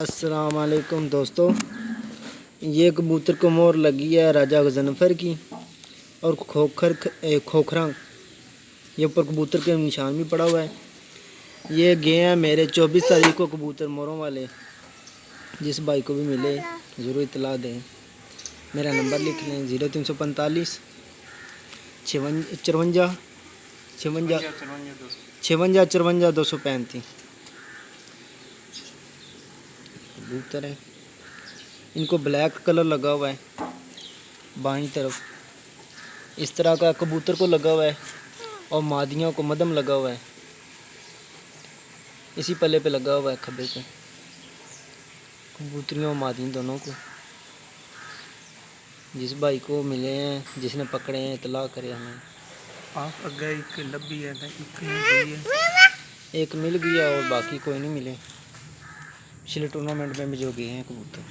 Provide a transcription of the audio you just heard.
अस्सलाम वालेकुम दोस्तों, ये कबूतर को मोर लगी है राजा गजनफर की और खोखरा ये ऊपर कबूतर के निशान भी पड़ा हुआ है। ये गए हैं मेरे 24 तारीख को कबूतर मोरों वाले। जिस भाई को भी मिले ज़रूर इतला दें। मेरा नंबर लिख लें 0345 54 54 235। कबूतर है, इनको ब्लैक कलर लगा हुआ है बाईं तरफ, इस तरह का कबूतर को लगा हुआ है और मादियों को मदम लगा हुआ है, इसी पल्ले पे लगा हुआ है खब्बे पे, कबूतरियों और मादियों दोनों को। जिस भाई को मिले हैं, जिसने पकड़े हैं, इतला करे हमें। आप अगे एक लब्बी है, एक मिल गया और बाकी कोई नहीं मिले। पिछले टूर्नामेंट में भी जो गए हैं कबूतर।